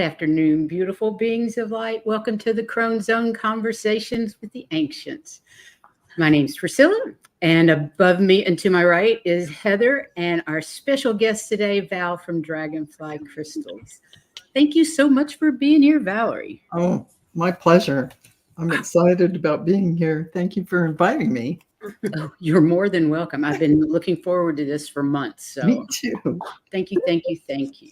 afternoon, beautiful beings of light. Welcome to the Crone Zone Conversations with the Ancients. My name's Priscilla, and above me and to my right is Heather, and our special guest today, Val from Dragonfly Crystals. Thank you so much for being here, Valerie. Oh, my pleasure. I'm excited about being here. Thank you for inviting me. Oh, you're more than welcome. I've been looking forward to this for months. So me too. Thank you, thank you, thank you.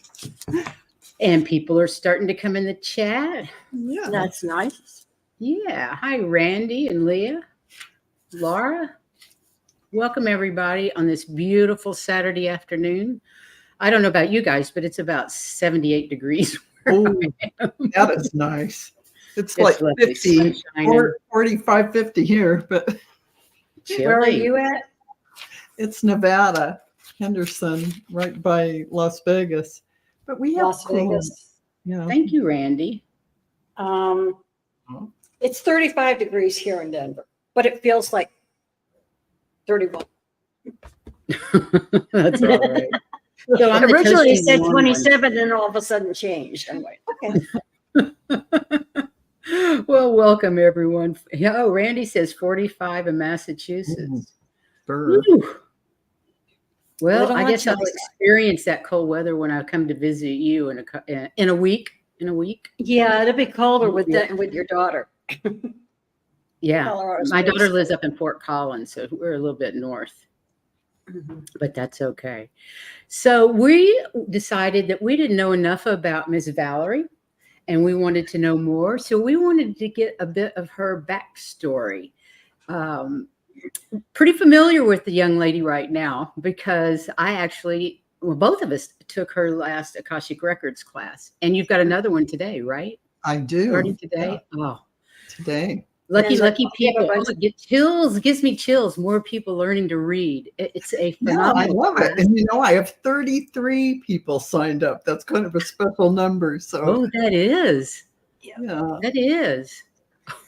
And people are starting to come in the chat. Yeah, That's nice. Yeah. Hi, Randy and Leah. Laura. Welcome, everybody, on this beautiful Saturday afternoon. I don't know about you guys, but it's about 78 degrees. Oh, that is nice. It's like 50, 45, 50 here, but Chilly. Where are you at? it's Nevada, Henderson, right by Las Vegas. But we have Las Vegas. Yeah. Thank you, Randy. It's 35 degrees here in Denver, but it feels like 31. That's all right. So I'm Originally it the said toasty 27, and all of a sudden changed. Anyway, okay. Well, welcome, everyone. Oh, Randy says 45 in Massachusetts. Bird. Woo. Well, Little I much guess I'll outside. experience that cold weather when I come to visit you in a week. In a week. Yeah, it'll be colder with Yeah. with your daughter. Yeah. Colorado's My daughter nice. lives up in Fort Collins, so we're a little bit north. Mhm. But that's okay. So we decided that we didn't know enough about Miss Valerie, and we wanted to know more. So we wanted to get a bit of her backstory. Pretty familiar with the young lady right now because both of us took her last Akashic Records class, and you've got another one today, right? I do. Starting today. Yeah. Oh, Today. lucky And people. bunch Oh, it gets chills. It gives me chills. More people learning to read. It's a Yeah, phenomenal. I love class. it. And I have 33 people signed up. That's kind of a special number. So Oh, that is. yeah, That is.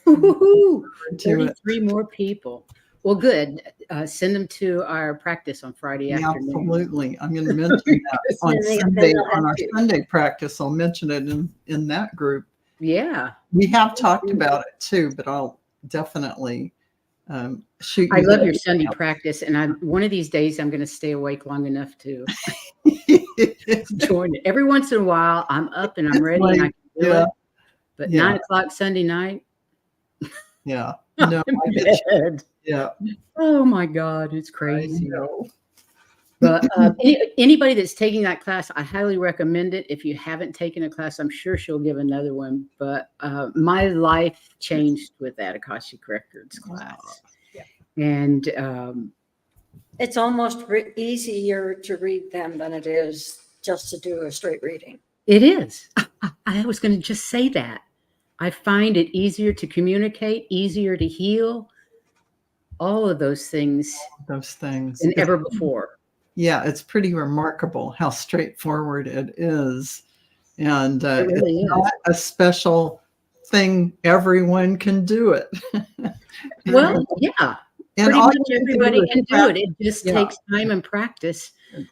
Woo-hoo-hoo. to it. 33 more people. Well, good. Send them to our practice on Friday Yeah, afternoon. absolutely. I'm going to mention that on And they- Sunday, they'll on have our to. Sunday practice. I'll mention it in that group. Yeah. We have talked about it too, but I'll definitely shoot you. I love that your Sunday email. practice, and one of these days I'm going to stay awake long enough to join it. Every once in a while, I'm up and I'm It's ready and I late. can do Yeah. it. But Yeah. 9:00 Sunday night, Yeah. I'm No, in I get you. bed. Yeah. Oh my God, it's I crazy. know. But anybody that's taking that class, I highly recommend it. If you haven't taken a class, I'm sure she'll give another one. But my life changed with that Akashic Records class. Yeah. And It's almost easier to read them than it is just to do a straight reading. it is. I was going to just say that. I find it easier to communicate, easier to heal, all of those things Those things. than ever before. Yeah, it's pretty remarkable how straightforward it is. And It really it's is. not a special thing. Everyone can do it. Well, yeah. And Pretty all much you have to everybody is can do it. It just Yeah. takes time and practice.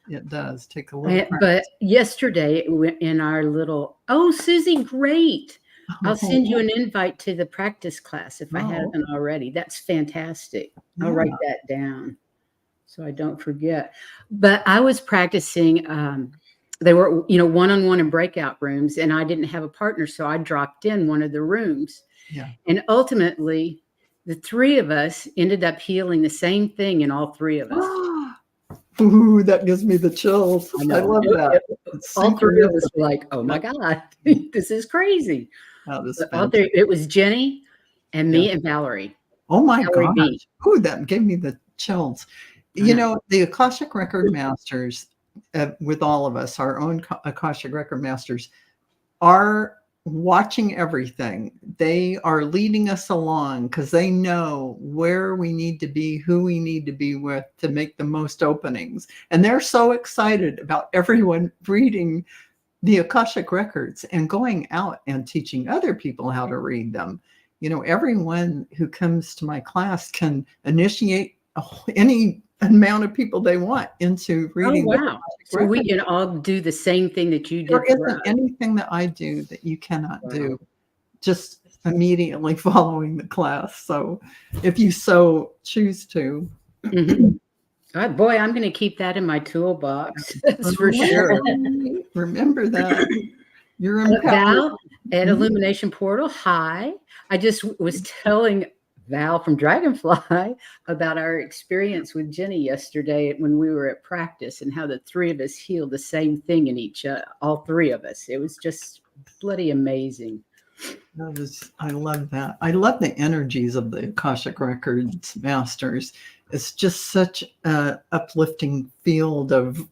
It does take a little But yesterday in our little, Susie, great. I'll send you an invite to the practice class if I haven't already. That's fantastic. I'll write that down so I don't forget. But I was practicing. They were, one-on-one in breakout rooms, and I didn't have a partner, so I dropped in one of the rooms. Yeah. And ultimately, the three of us ended up healing the same thing in all three of us. Ooh, that gives me the chills. I love that. It's All three of synchronicity. us were like, oh my God, this is crazy. That is But all three, it was Jenny and me and Valerie. Oh my Valerie B. gosh. Ooh, that gave me the chills. The Akashic Record Masters, with all of us, our own Akashic Record Masters, are watching everything. They are leading us along because they know where we need to be, who we need to be with to make the most openings. And they're so excited about everyone reading the Akashic Records and going out and teaching other people how to read them. Everyone who comes to my class can initiate any amount of people they want into reading. Oh, wow. So we can all do the same thing that you did. There isn't anything that I do that you cannot do just immediately following the class. So if you so choose to. Oh, boy, I'm going to keep that in my toolbox. That's for sure. Remember that. You're empowered. Val at Illumination Portal. Hi. I just was telling Val from Dragonfly about our experience with Jenny yesterday when we were at practice and how the three of us healed the same thing in all three of us. It was just bloody amazing. I love that. I love the energies of the Akashic Records masters. It's just such an uplifting field of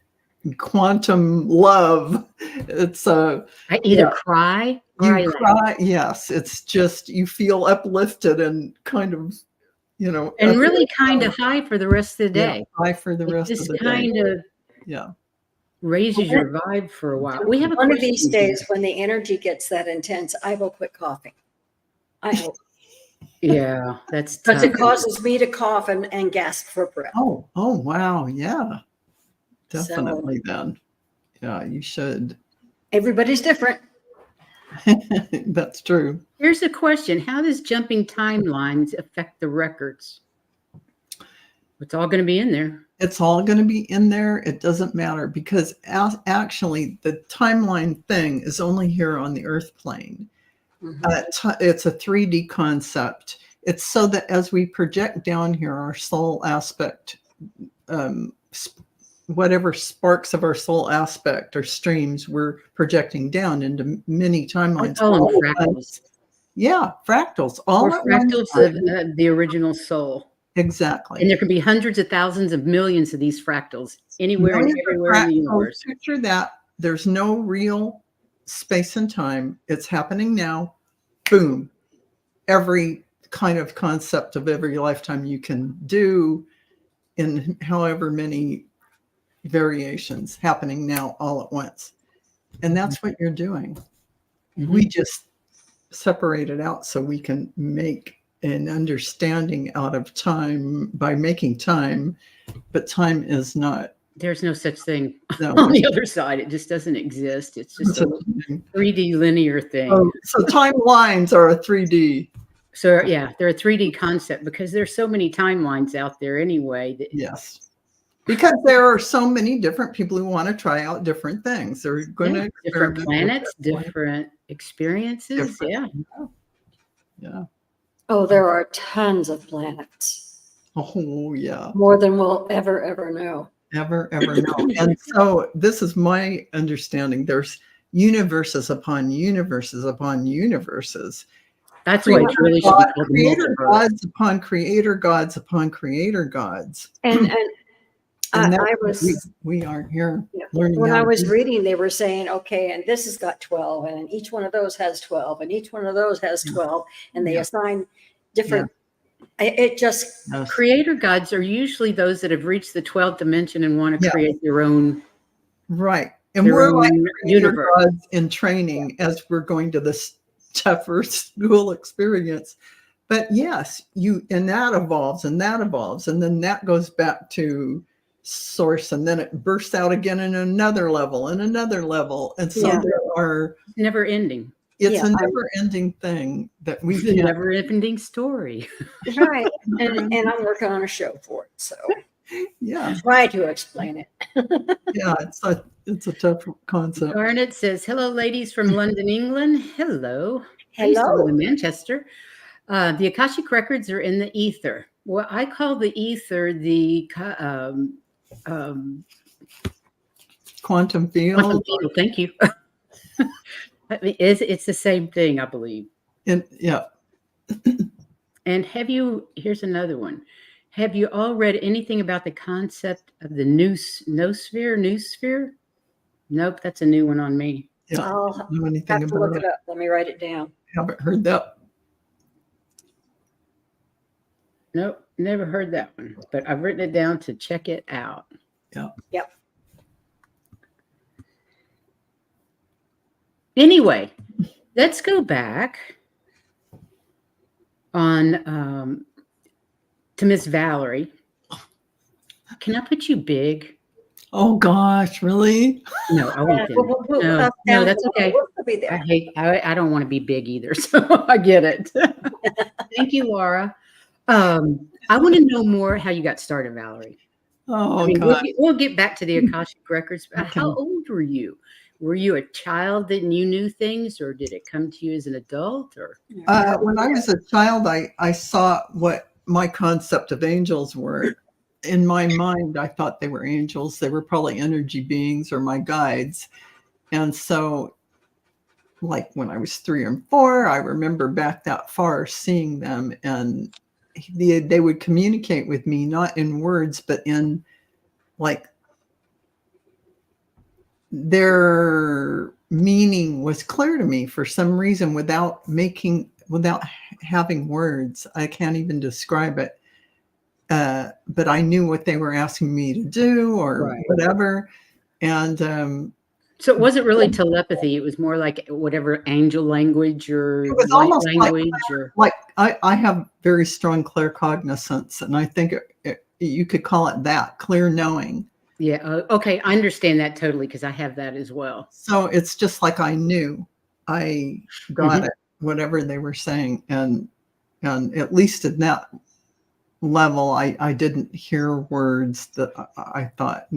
quantum love. It's I either cry or I cry. Yes, it's just you feel uplifted and kind of, and really kind of high for the rest of the day. High for the rest of the day. Just kind of raises your vibe for a while. We have one of these days when the energy gets that intense, I will quit coughing. I hope. Yeah, that's because it causes me to cough and gasp for breath. Oh, wow, yeah, definitely. Then, yeah, you should. Everybody's different. That's true. Here's a question: how does jumping timelines affect the records? It's all going to be in there. It's all going to be in there. It doesn't matter because actually the timeline thing is only here on the earth plane. It's a 3D concept. It's so that as we project down here, our soul aspect, whatever sparks of our soul aspect or streams, we're projecting down into many timelines. Fractals. Yeah, fractals. All fractals of the original soul. Exactly. And there can be hundreds of thousands of millions of these fractals anywhere and everywhere in the universe. Picture that. There's no real space and time. It's happening now. Boom. Every kind of concept of every lifetime you can do in however many variations happening now all at once. And that's what you're doing. We just separate it out so we can make an understanding out of time by making time, but time is not. There's no such thing on the other side. It just doesn't exist. It's just a 3D linear thing. So timelines are a 3D. So yeah, they're a 3D concept because there's so many timelines out there anyway. Yes. Because there are so many different people who want to try out different things. They're going to different planets, different experiences. Yeah. Oh, there are tons of planets. Oh, yeah. More than we'll ever know. Ever know. And so this is my understanding. There's universes upon universes upon universes. That's what it really should be. Creator gods upon creator gods upon creator gods. And I was we aren't here learning. When I was reading, they were saying, okay, and this has got 12, and each one of those has 12, and each one of those has 12, and they assign different. It just creator gods are usually those that have reached the 12th dimension and want to create their own. Right, and we're like creator gods in training as we're going to this tougher school experience. But yes, and that evolves, and then that goes back to source, and then it bursts out again in another level, and so there are never ending. It's a never ending thing that we a never ending story. Right. And I'm working on a show for it. So try to explain it. It's a tough concept. Garnet says, hello, ladies from London, England. Hello. Hello. In Manchester. The Akashic records are in the ether. Well, I call the ether the quantum field. Thank you. It's the same thing, I believe. And and here's another one. Have you all read anything about the concept of the noosphere? Nope, that's a new one on me. I'll have to look it up. Let me write it down. Haven't heard that. Nope, never heard that one, but I've written it down to check it out. Yep. Anyway, let's go back on to Miss Valerie. Can I put you big? Oh gosh, really? No, I won't. No, that's okay. I don't want to be big either, so I get it. Thank you, Laura. I want to know more how you got started, Valerie. Oh, I mean, God. we'll get back to the Akashic records. But Okay. how old were you? Were you a child that you knew things, or did it come to you as an adult? Or When I was a child, I saw what my concept of angels were. In my mind, I thought they were angels. They were probably energy beings or my guides. And so, like when I was 3 or 4, I remember back that far seeing them, and they would communicate with me, not in words, but in like their meaning was clear to me for some reason without having words. I can't even describe it. But I knew what they were asking me to do or whatever. And so it wasn't really telepathy. It was more like whatever angel language or it was light almost language like I have very strong claircognizance, and I think you could call it that, clear knowing. Yeah. Okay. I understand that totally because I have that as well. So it's just like I knew I got it, whatever they were saying. And at least at that level, I didn't hear words that I thought,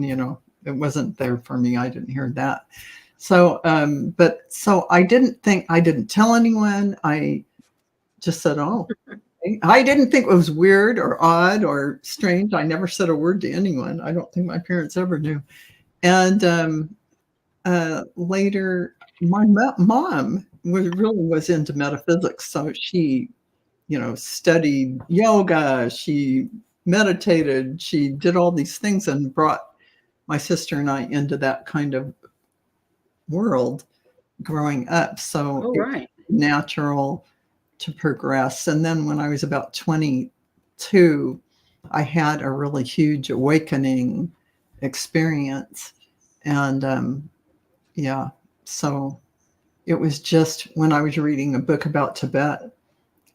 it wasn't there for me. I didn't hear that. So, so I didn't tell anyone. I just said, oh, I didn't think it was weird or odd or strange. I never said a word to anyone. I don't think my parents ever knew. And later, my mom was into metaphysics. So she, studied yoga. She meditated. She did all these things and brought my sister and I into that kind of world growing up. So it was natural to progress. And then when I was about 22, I had a really huge awakening experience. And so it was just when I was reading a book about Tibet,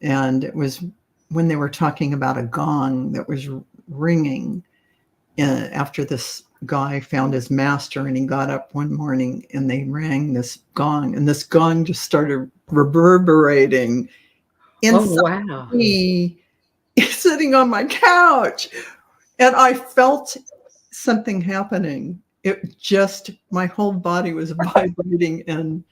and it was when they were talking about a gong that was ringing after this guy found his master, and he got up one morning and they rang this gong, and this gong just started reverberating inside me, sitting on my couch, and I felt something happening. It just, my whole body was vibrating, and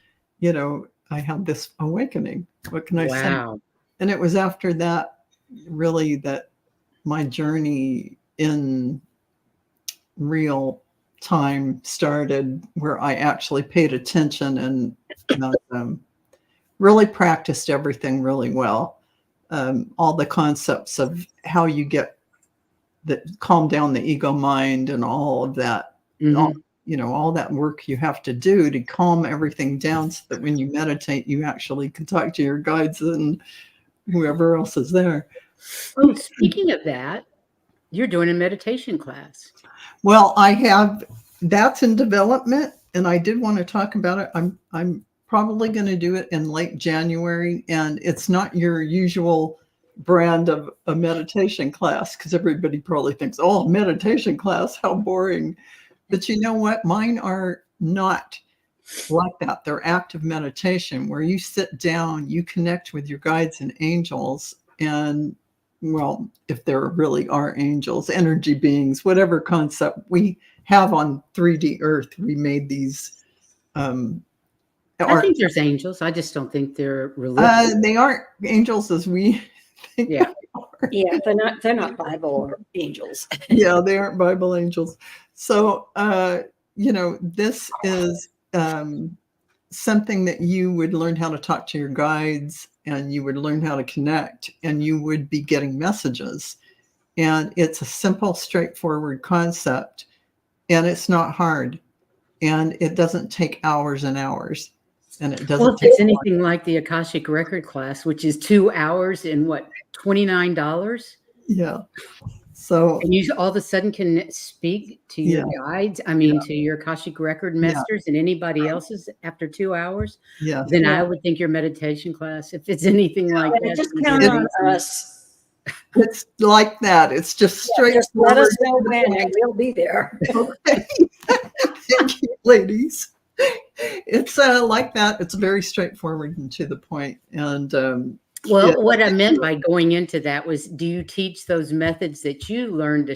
I had this awakening. What can I say? And it was after that, really, that my journey in real time started, where I actually paid attention and really practiced everything really well. All the concepts of how you get calm down the ego mind and all of that, all that work you have to do to calm everything down, so that when you meditate, you actually can talk to your guides and whoever else is there. Oh, speaking of that, you're doing a meditation class. Well, that's in development, and I did want to talk about it. I'm probably going to do it in late January, and it's not your usual brand of a meditation class, because everybody probably thinks, oh, meditation class, how boring. But you know what? Mine are not like that. They're active meditation where you sit down, you connect with your guides and angels, and well, if there really are angels, energy beings, whatever concept we have on 3D Earth, we made these. I think there's angels. I just don't think they're religious. They aren't angels as we think. Yeah. Yeah, they're not Bible angels. Yeah, they aren't Bible angels. So, this is something that you would learn how to talk to your guides, and you would learn how to connect, and you would be getting messages. And it's a simple, straightforward concept, and it's not hard, and it doesn't take hours and hours. And it doesn't. Well, if it's anything like the Akashic record class, which is 2 hours and what, $29? Yeah. So, and you all of a sudden can speak to your guides, to your Akashic record masters and anybody else's after 2 hours. Yeah. Then I would think your meditation class, if it's anything like that. Just count on us. It's like that. It's just Yeah, just let straightforward. us know when, and we'll be there. Okay. Thank you, ladies. It's like that. It's very straightforward and to the point. And Well, what I meant by going into that was, do you teach those methods that you learned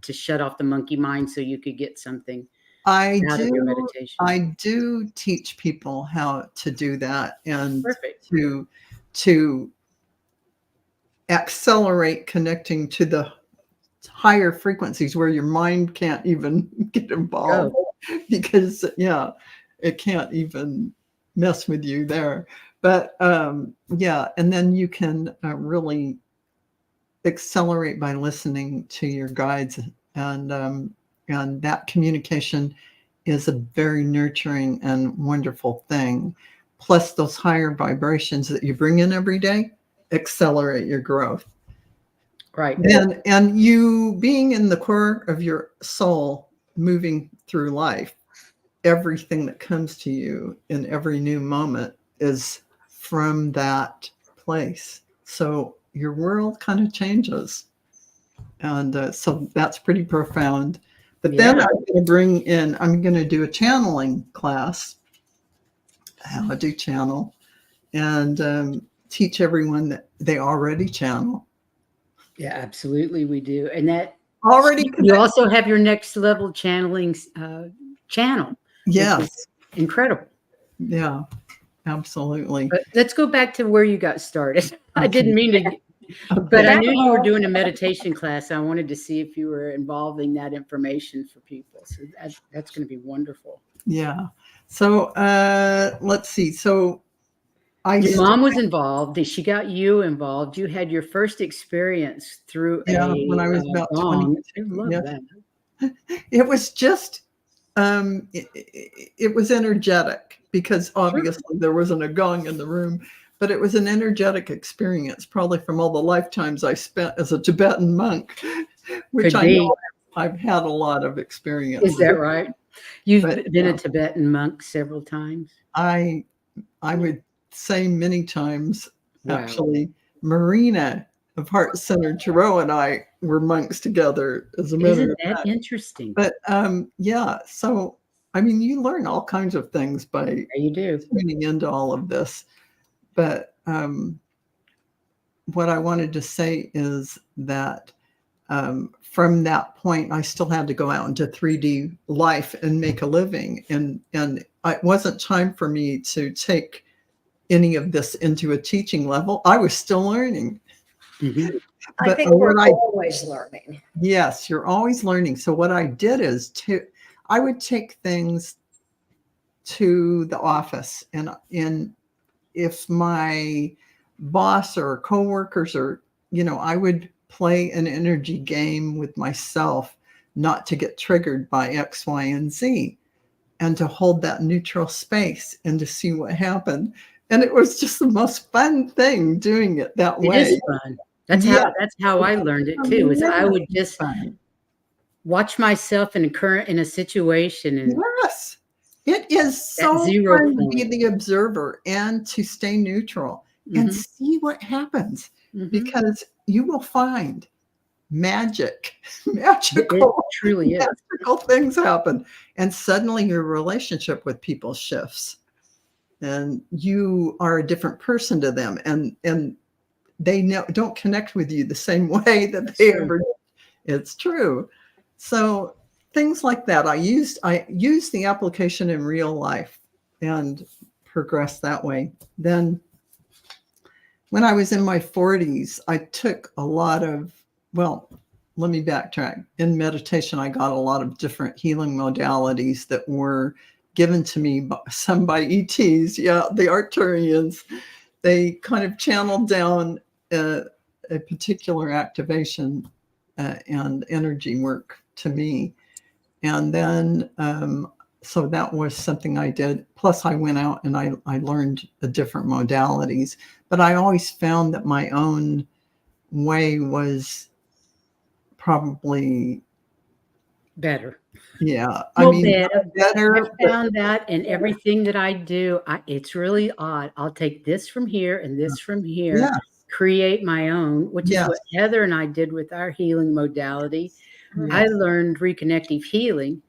to shut off the monkey mind so you could get something I out of your meditation? I do teach people how to do that and Perfect. to accelerate connecting to the higher frequencies where your mind can't even get involved because it can't even mess with you there. But and then you can really accelerate by listening to your guides, and that communication is a very nurturing and wonderful thing. Plus those higher vibrations that you bring in every day accelerate your growth. Right. And you being in the core of your soul, moving through life, everything that comes to you in every new moment is from that place. So your world kind of changes. And so that's pretty profound. But then I'm going to do a channeling class, how to do channel, and teach everyone that they already channel. Yeah, absolutely, we do. And that Already you also have your next level channeling channel. Yes. Incredible. Yeah, absolutely. But let's go back to where you got started. Okay. I didn't mean to, but Okay. I knew you were doing a meditation class. I wanted to see if you were involving that information for people. So that's going to be wonderful. Yeah. So let's see. So your mom was involved. She got you involved. You had your first experience through when I was about 20. I love that. It was just it was energetic because obviously there wasn't a gong in the room, but it was an energetic experience, probably from all the lifetimes I spent as a Tibetan monk, which I know I've had a lot of experience. Is that right? You've been a Tibetan monk several times? I would say many times. Wow. Actually, Marina of Heart Center Tarot and I were monks together, as a matter of fact. Isn't that interesting? But so I mean, you learn all kinds of things by tuning into all of this. But what I wanted to say is that from that point, I still had to go out into 3D life and make a living, and it wasn't time for me to take any of this into a teaching level. I was still learning. Mm-hmm. I think we're always learning. Yes, you're always learning. So what I did is I would take things to the office, and if my boss or coworkers or, I would play an energy game with myself, not to get triggered by X, Y, and Z, and to hold that neutral space and to see what happened. And it was just the most fun thing doing it that way. It is fun. That's how I learned it too. Is I would just watch myself in a situation, and yes, it is so fun to be the observer and to stay neutral and see what happens, because you will find magical things happen, and suddenly your relationship with people shifts, and you are a different person to them, and they don't connect with you the same way that they ever did. It's true. So things like that, I used the application in real life and progressed that way. Then when I was in my 40s, I took a lot of, let me backtrack. In meditation, I got a lot of different healing modalities that were given to me, some by ETs, the Arcturians. They kind of channeled down a particular activation and energy work to me. And then, so that was something I did. Plus, I went out and I learned the different modalities. But I always found that my own way was probably better. Yeah. Better. I found that in everything that I do, it's really odd. I'll take this from here and this from here, create my own, which is Yes. what Heather and I did with our healing modality. Yes. I learned reconnective healing.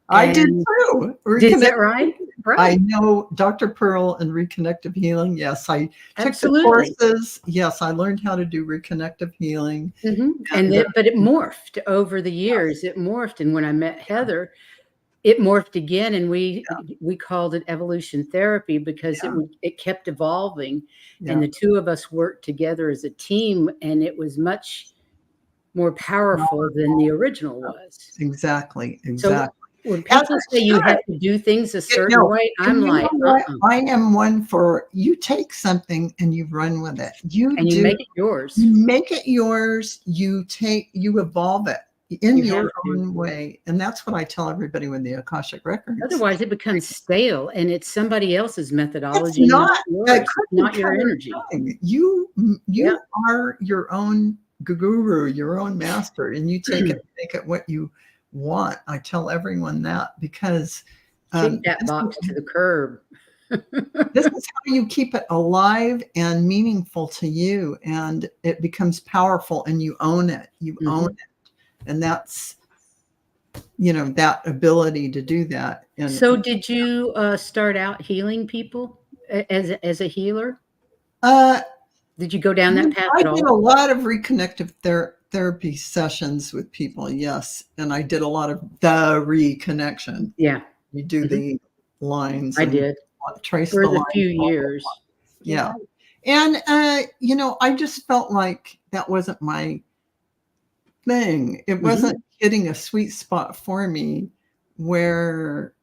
I did and- too. Is that right? I Right. know Dr. Pearl and reconnective healing. Yes, I took Absolutely. the courses. Yes, I learned how to do reconnective healing. But it morphed over the years. It morphed, and when I met Heather, it morphed again, and we called it evolution therapy because it kept evolving, and the two of us worked together as a team, and it was much more powerful than the original was. Exactly. So when people say you have to do things a certain way, I'm like, I am one for you take something and you run with it. You make it yours. You make it yours. You evolve it in your own way. And that's what I tell everybody with the Akashic Records. Otherwise it becomes stale and it's somebody else's methodology. It's not yours, not your energy. You are your own guru, your own master, and you take it, make it what you want. I tell everyone that because kick that box to the curb. This is how you keep it alive and meaningful to you, and it becomes powerful, and you own it. You own it, and that's that ability to do that. And so, did you start out healing people as a healer? Did you go down that path at all? I did a lot of reconnective therapy sessions with people, yes. And I did a lot of the reconnection. Yeah. You do the lines. I did. Trace for the few years. Yeah. And, I just felt like that wasn't my thing. It wasn't hitting a sweet spot for me where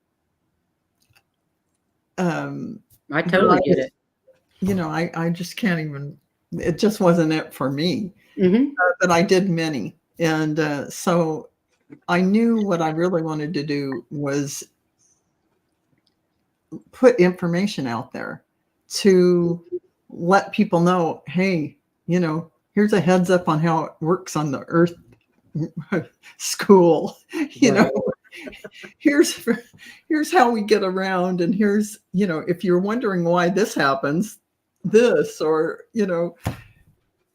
I totally get it. I just can't even, it just wasn't it for me. But I did many. And so I knew what I really wanted to do was put information out there to let people know, hey, here's a heads up on how it works on the Earth school. Here's how we get around, and here's if you're wondering why this happens, this, or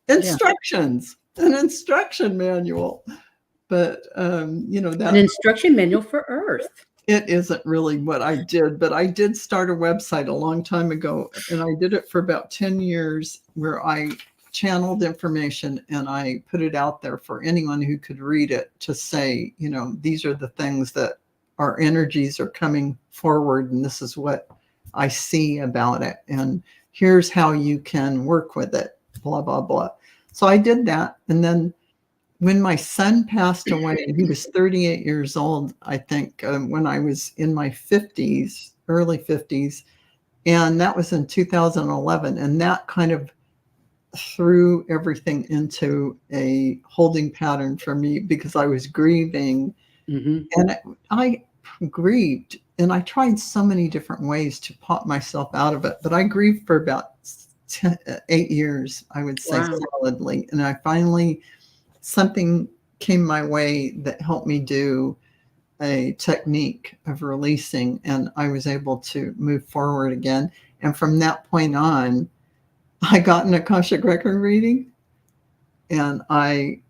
instructions, an instruction manual. But that an instruction manual for Earth. It isn't really what I did, but I did start a website a long time ago, and I did it for about 10 years where I channeled information and I put it out there for anyone who could read it to say, these are the things that our energies are coming forward, and this is what I see about it, and here's how you can work with it, blah, blah, blah. So I did that, and then when my son passed away, he was 38 years old, I think, when I was in my 50s, early 50s. And that was in 2011. And that kind of threw everything into a holding pattern for me because I was grieving. And I grieved. And I tried so many different ways to pop myself out of it. But I grieved for about 8 years, I would say, solidly. And I finally... something came my way that helped me do a technique of releasing, and I was able to move forward again. And from that point on, I got an Akashic record reading, and I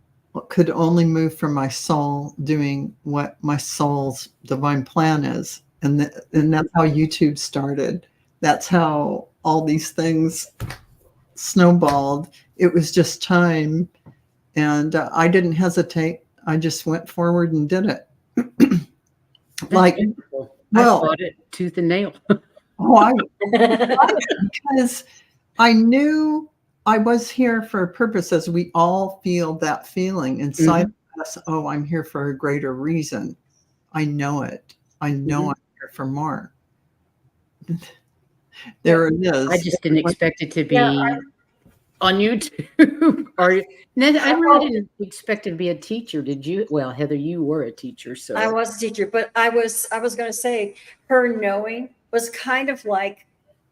could only move from my soul doing what my soul's divine plan is. And that's how YouTube started. That's how all these things snowballed. It was just time. And I didn't hesitate. I just went forward and did it. I fought it tooth and nail. Because I knew I was here for a purpose, as we all feel that feeling inside us. Oh, I'm here for a greater reason. I know it. I know I'm here for more. There it is. I just didn't expect it to be on YouTube. Or I really didn't expect it to be a teacher. Did you? Well, Heather, you were a teacher, so I was a teacher, but I was going to say her knowing was kind of like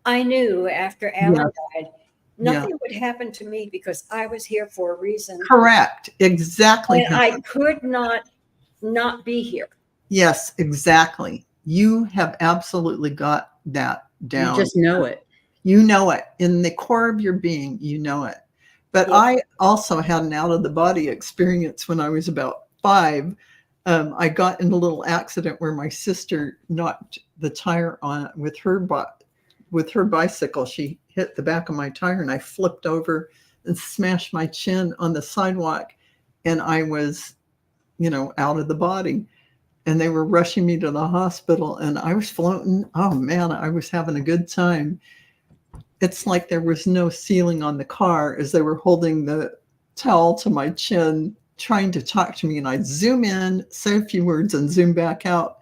I knew after Alan died, nothing would happen to me because I was here for a reason. Correct. Exactly. And I could not be here. Yes, exactly. You have absolutely got that down. You just know it. You know it in the core of your being. You know it. But Yeah. I also had an out of the body experience when I was about 5. I got in a little accident where my sister knocked the tire on with her bicycle. She hit the back of my tire and I flipped over and smashed my chin on the sidewalk. And I was, out of the body. And they were rushing me to the hospital and I was floating. Oh man, I was having a good time. It's like there was no ceiling on the car as they were holding the towel to my chin, trying to talk to me. And I'd zoom in, say a few words, and zoom back out.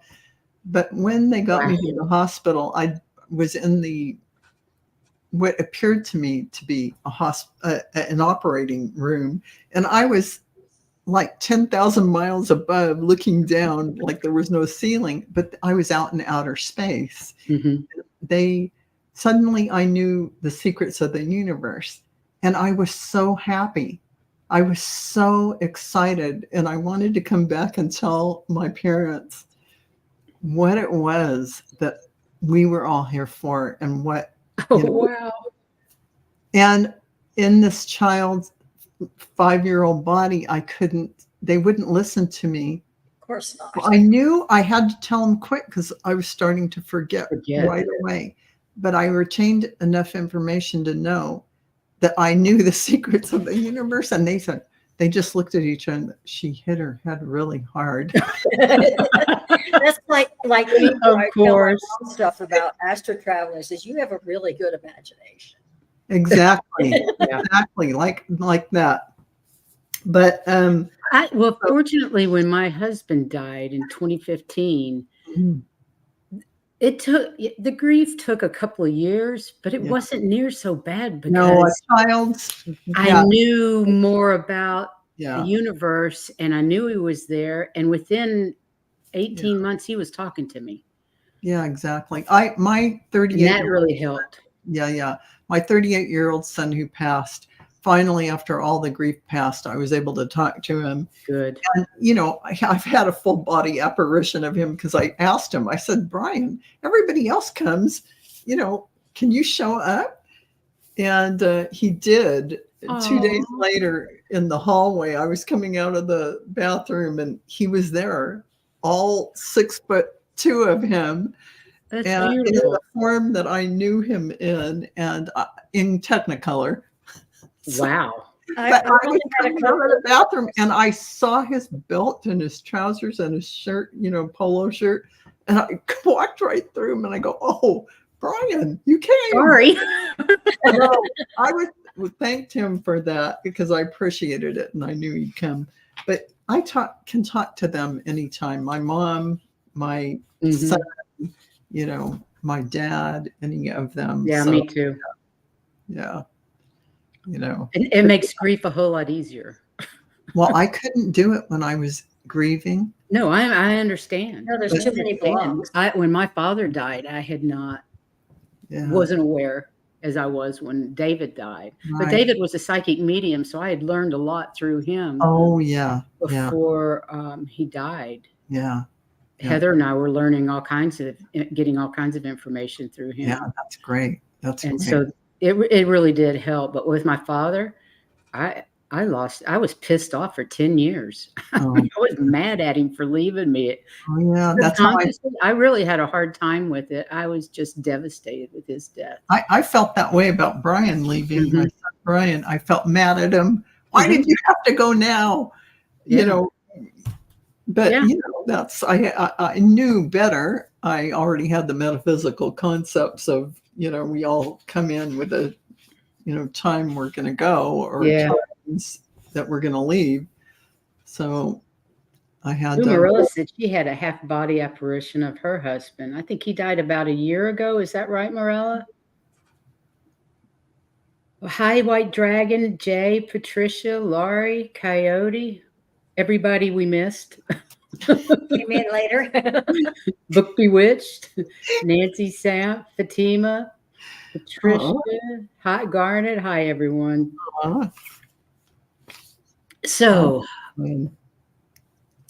But when they got me to the hospital, I was in what appeared to me to be an operating room. And I was like 10,000 miles above, looking down like there was no ceiling, but I was out in outer space. Mm-hmm. Suddenly I knew the secrets of the universe, and I was so happy. I was so excited, and I wanted to come back and tell my parents what it was that we were all here for, and what. Wow. And in this child's 5-year-old body, they wouldn't listen to me. Of course not. I knew I had to tell them quick because I was starting to forget right away. But I retained enough information to know that I knew the secrets of the universe. And they just looked at each other and she hit her head really hard. That's like me. Of course. Stuff about astro travelers is you have a really good imagination. Exactly. Exactly. Like that. But fortunately, when my husband died in 2015, the grief took a couple of years, but it wasn't near so bad because I knew more about the universe and I knew he was there. And within 18 months, he was talking to me. Yeah, exactly. My 38. And that really helped. Yeah. My 38-year-old son who passed, finally, after all the grief passed, I was able to talk to him. Good. And, I've had a full body apparition of him because I asked him, I said, Brian, everybody else comes, can you show up? And he did. Aww. 2 days later in the hallway, I was coming out of the bathroom and he was there, all 6'2" of him. That's and beautiful. In the form that I knew him in, and in Technicolor. Wow. I was coming out of the bathroom and I saw his belt and his trousers and his shirt, polo shirt. And I walked right through him and I go, oh, Brian, you came. Sorry. I thanked him for that because I appreciated it and I knew he'd come. But I can talk to them anytime. My mom, my son, my dad, any of them. Yeah, me too. Yeah. And it makes grief a whole lot easier. Well, I couldn't do it when I was grieving. No, I understand. No, there's too many blocks. When my father died, I had wasn't aware as I was when David died. Right. But David was a psychic medium, so I had learned a lot through him. Oh, yeah. Before he died. Yeah. Heather and I were learning getting all kinds of information through him. Yeah, that's great. So it really did help. But with my father, I was pissed off for 10 years. Oh. I was mad at him for leaving me. Oh, yeah. That's how I really had a hard time with it. I was just devastated with his death. I felt that way about Brian leaving. My son Brian. I felt mad at him. Why did you have to go now? Yeah. But that's I knew better. I already had the metaphysical concepts of we all come in with a time we're going to go or times that we're going to leave. So I had. Marilla said she had a half body apparition of her husband. I think he died about a year ago. Is that right, Marilla? Hi, White Dragon, Jay, Patricia, Laurie, Coyote. Everybody we missed. Came in later. Book Bewitched, Nancy Samp, Fatima, Patricia, hi Garnet, hi everyone. So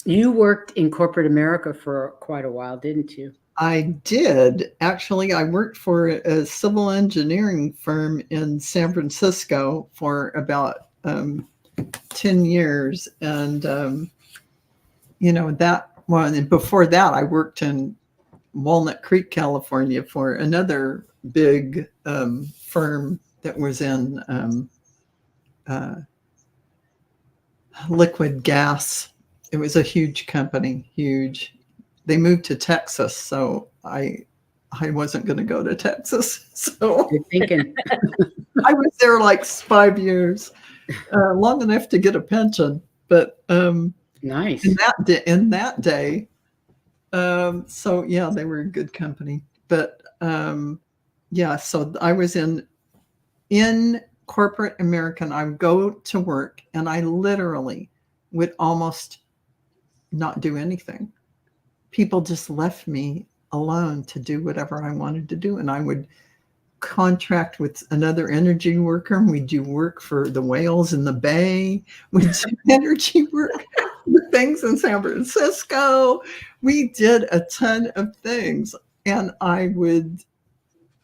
you worked in corporate America for quite a while, didn't you? I did. Actually, I worked for a civil engineering firm in San Francisco for about 10 years. And, that one, and before that, I worked in Walnut Creek, California for another big firm that was in liquid gas. It was a huge company, huge. They moved to Texas, so I wasn't going to go to Texas. So Good thinking. I was there like 5 years, long enough to get a pension. But Nice. in that day, so yeah, they were a good company. But yeah, so I was in corporate American. I would go to work, and I literally would almost not do anything. People just left me alone to do whatever I wanted to do. And I would contract with another energy worker, and we'd do work for the whales in the bay. We'd do energy work for things in San Francisco. We did a ton of things. And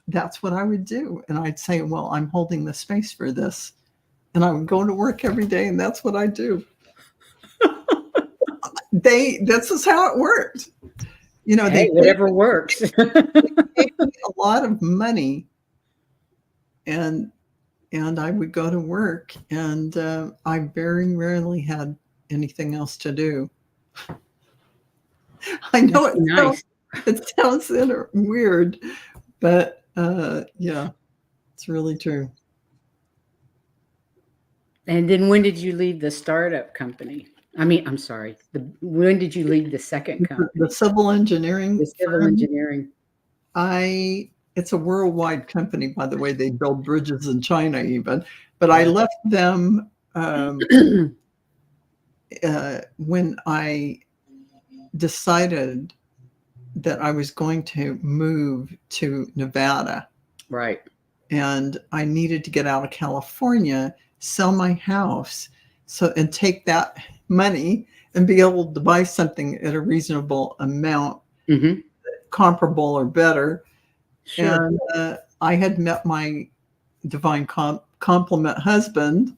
that's what I would do. And I'd say, well, I'm holding the space for this. And I would go to work every day, and that's what I do. This is how it worked. Hey, whatever works. They gave me a lot of money, and I would go to work, and I very rarely had anything else to do. I know it sounds weird, but yeah, it's really true. And then when did you leave the startup company? I'm sorry. When did you leave the second company? The civil engineering. The civil engineering. It's a worldwide company, by the way. They build bridges in China even. But I left them when I decided that I was going to move to Nevada. Right. And I needed to get out of California, sell my house, and take that money and be able to buy something at a reasonable amount, comparable or better. Sure. And I had met my divine complement husband.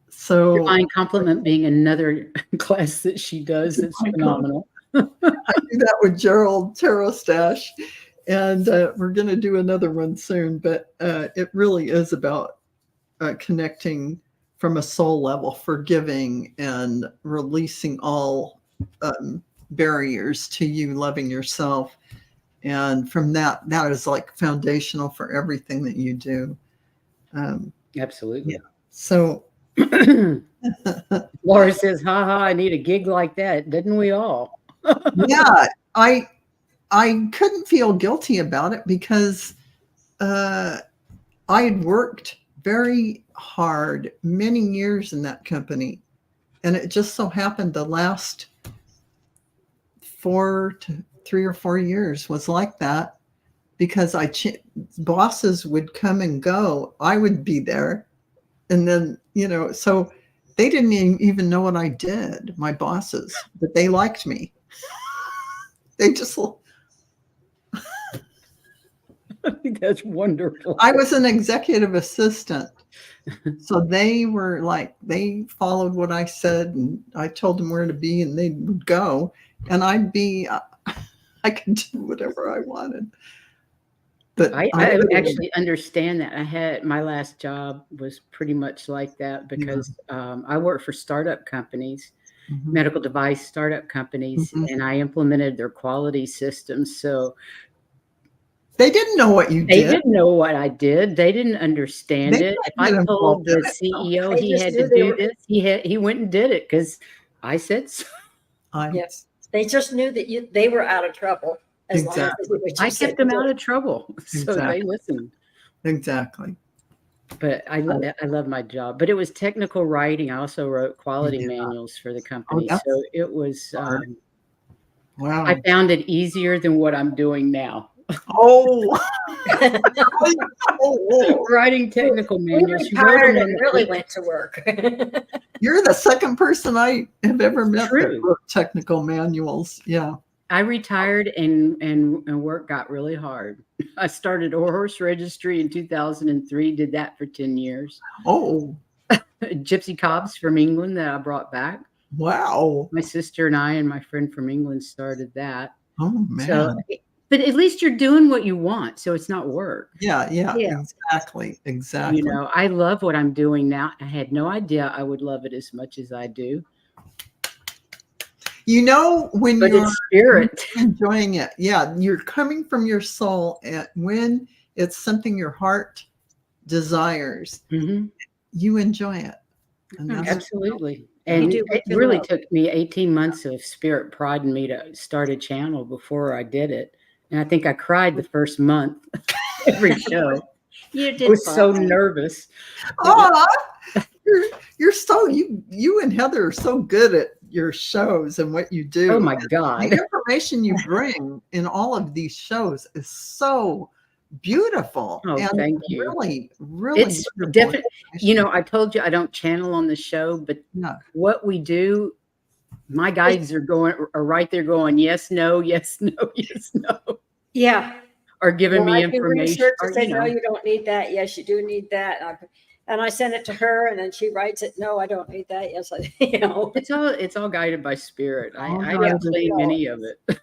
So divine complement being another class that she does that's phenomenal. I do that with Gerald Tarot Stash, and we're going to do another one soon. But it really is about connecting from a soul level, forgiving and releasing all barriers to you loving yourself. And from that is like foundational for everything that you do. Absolutely. Yeah. So Laura says, haha, I need a gig like that. Didn't we all? Yeah, I couldn't feel guilty about it because I had worked very hard many years in that company. And it just so happened the last 3 or 4 years was like that, because bosses would come and go. I would be there. And then, so they didn't even know what I did, my bosses, but they liked me. They just... I think that's wonderful. I was an executive assistant. So they were like, they followed what I said, and I told them where to be, and they would go, and I could do whatever I wanted. But I actually understand that. My last job was pretty much like that, because I worked for startup companies, medical device startup companies, and I implemented their quality systems. So they didn't know what you did. They didn't know what I did. They didn't understand it. If I told the CEO he had to do this, he went and did it because I said so. Yes, they just knew that they were out of trouble. As long as they did what you said. I kept them out of trouble, so they listened. Exactly. But I love my job. But it was technical writing. I also wrote quality manuals for the company, so it was. Wow! I found it easier than what I'm doing now. Oh, writing technical manuals. You really went to work. You're the second person I have ever met that wrote technical manuals. Yeah. I retired and work got really hard. I started a horse registry in 2003, did that for 10 years. Oh. Gypsy Cobs from England that I brought back. Wow. My sister and I and my friend from England started that. Oh man. So, but at least you're doing what you want, so it's not work. Yeah, Yeah. exactly. You know, I love what I'm doing now. I had no idea I would love it as much as I do. You know, when But you're it's spirit. enjoying it, yeah, you're coming from your soul, and when it's something your heart desires, you enjoy it. And that's Absolutely. And do what it you really love. took me 18 months of spirit prodding me to start a channel before I did it. And I think I cried the first month every show. You did. I was so fine. nervous. Aw, you're so you and Heather are so good at your shows and what you do. Oh my The God. information you bring in all of these shows is so beautiful. Oh, and thank you. really It's wonderful definitely, you information. know, I told you I don't channel on the show, but Yeah. what we do, my guides are right there going, yes, no, yes, no, yes, no. Yeah. Or giving Well, me I do information. research Or, and say, you no, know, you don't need that. Yes, you do need that. And I send it to her, and then she writes it. No, I don't need that. Yes, I, you know. it's all guided by spirit. All I guided don't claim by any of it.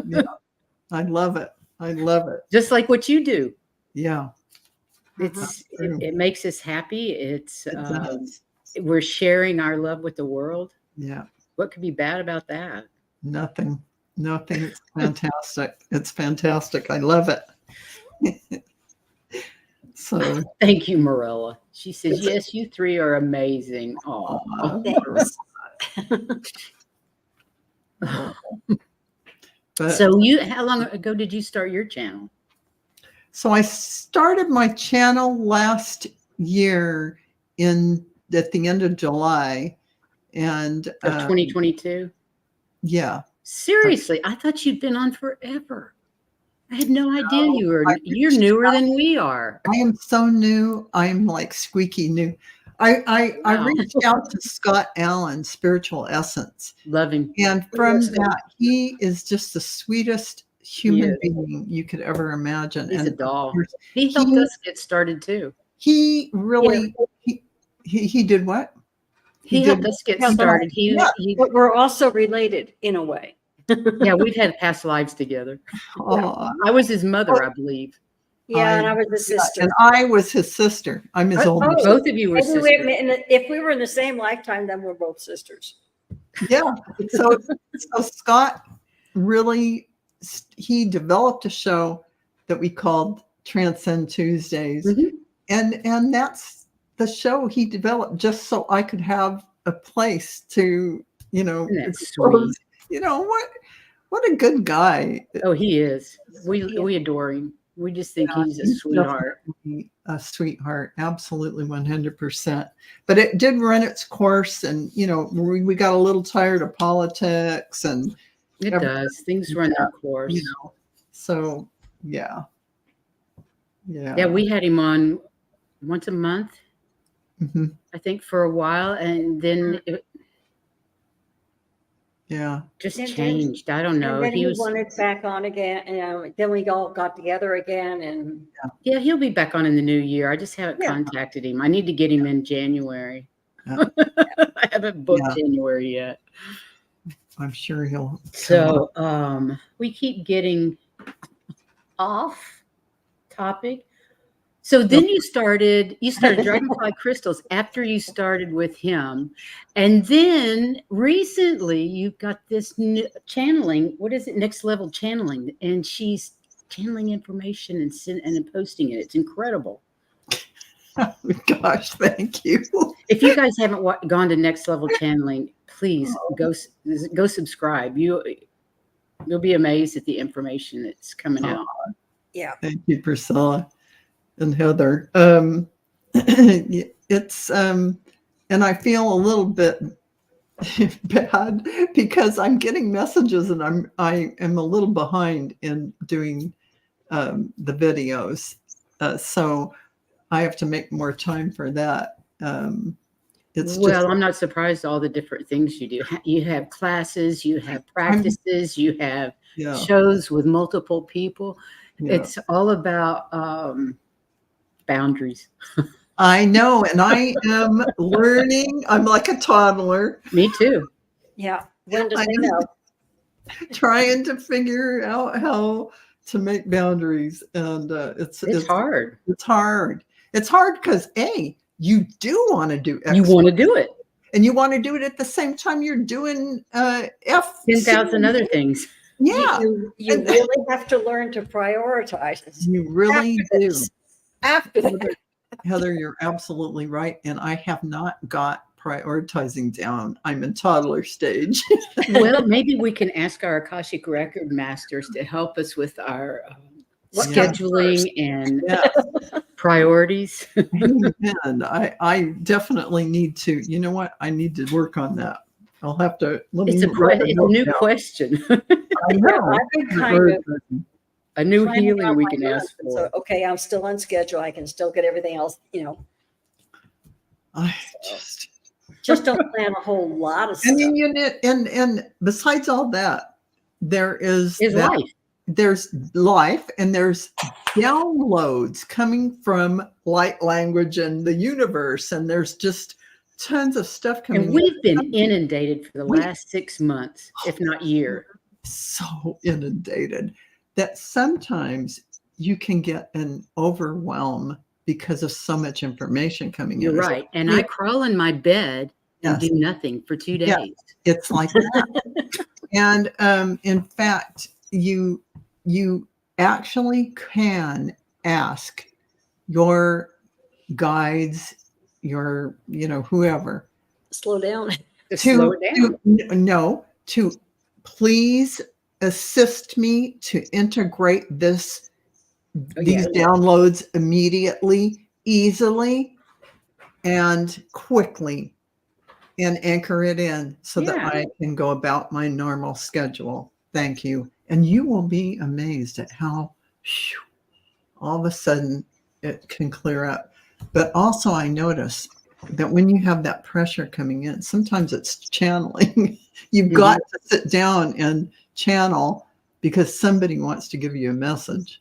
Yeah. I love it. I love it. Just like what you do. Yeah. It makes us happy. It's It does. we're sharing our love with the world. Yeah. What could be bad about that? Nothing. It's fantastic. It's fantastic. I love it. So Thank you, Morella. She says, yes, you three are amazing. Oh, Thanks. but how long ago did you start your channel? so I started my channel last year at the end of July, and Of 2022? yeah. Seriously, I thought you'd been on forever. I had no idea you're reached newer than we are. I am so new. I'm like squeaky new. I Wow. reached out to Scott Allen, Spiritual Essence, Love him. and from that, he is just the sweetest human is. being you could ever imagine. He's and a doll. of course, He helped us get started too. He really he did what? He helped us get started. But we're also related in a way. Yeah, we've had past lives together. Oh, I was his mother, I believe. Yeah, and I was the sister. and I was his sister. I'm his older sister. Both of you were sisters. If we were in the same lifetime, then we're both sisters. Yeah. So Scott really, he developed a show that we called Transcend Tuesdays. And that's the show he developed just so I could have a place to, Sweet. What a good guy. Oh, he is. We adore him. We just think he's a sweetheart. A sweetheart, absolutely 100%. But it did run its course, and we got a little tired of politics, and it does. Things run their course. So yeah. We had him on once a month, I think, for a while, and then it just changed. I don't know. And then he wanted back on again, and then we all got together again, and he'll be back on in the new year. I just haven't contacted him. I need to get him in January. I haven't booked January yet. I'm sure he'll. So we keep getting off topic. So then you started Dragonfly Crystals after you started with him. And then recently you got this new channeling. What is it? Next Level Channeling. And she's channeling information and posting it. It's incredible. Oh, gosh, thank you. If you guys haven't gone to Next Level Channeling, please go subscribe. You'll be amazed at the information that's coming out. Yeah. Thank you, Priscilla and Heather. It's and I feel a little bit bad because I'm getting messages and I am a little behind in doing the videos, so I have to make more time for that. I'm not surprised all the different things you do. You have classes, you have practices, you have shows with multiple people. It's all about boundaries. I know, and I am learning. I'm like a toddler. Me too. Yeah. When do I they know? trying to figure out how to make boundaries, and It's hard. It's hard. It's hard because you do want to do X, You want to do it. and you want to do it at the same time you're doing F 10,000 other things. Yeah, You really have to learn to prioritize. you really do. After that. Heather, you're absolutely right, and I have not got prioritizing down. I'm in toddler stage. Well, maybe we can ask our Akashic Record Masters to help us with our scheduling and priorities. And I definitely need to, you know what? I need to work on that. I'll have to. It's a new question. I know. I've been kind of a new planning healing out we my can month. ask for. So, okay, I'm still on schedule. I can still get everything else, I just don't plan a whole lot of stuff. I mean, and besides all that, there is life. There's life, and there's downloads coming from light language and the universe, and there's just tons of stuff coming. And we've been inundated for the last 6 months, if not year. So inundated that sometimes you can get an overwhelm because of so much information coming in. You're right. And I crawl in my bed and do nothing for 2 days. Yeah, it's like that. And in fact, you actually can ask your guides, your whoever, Slow down. to please assist me to integrate these downloads immediately, easily, and quickly, and anchor it in so that I can go about my normal schedule. Thank you. And you will be amazed at how all of a sudden it can clear up. But also I notice that when you have that pressure coming in, sometimes it's channeling. You've got to sit down and channel because somebody wants to give you a message.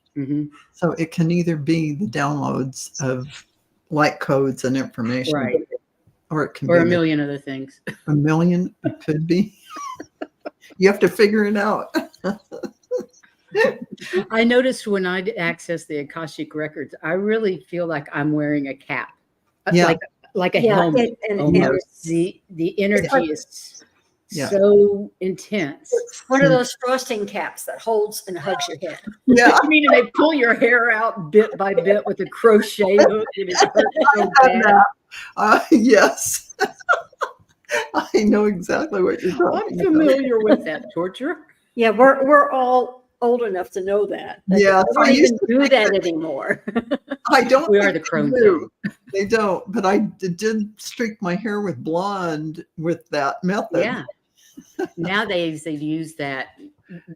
So it can either be the downloads of light codes and information, right, or it can be a million other things. A million, it could be. You have to figure it out. I noticed when I access the Akashic records, I really feel like I'm wearing a cap, like a helmet. The energy is so intense. It's one of those frosting caps that holds and hugs your head. Yeah, I mean, they pull your hair out bit by bit with a crochet hook, and it hurts so bad. Yes. I know exactly what you're talking about. I'm familiar with that torture. Yeah, we're all old enough to know that. Yeah, I don't even do that anymore. I don't. We are the Crone. They don't, but I did streak my hair with blonde with that method. Yeah. Nowadays they use that,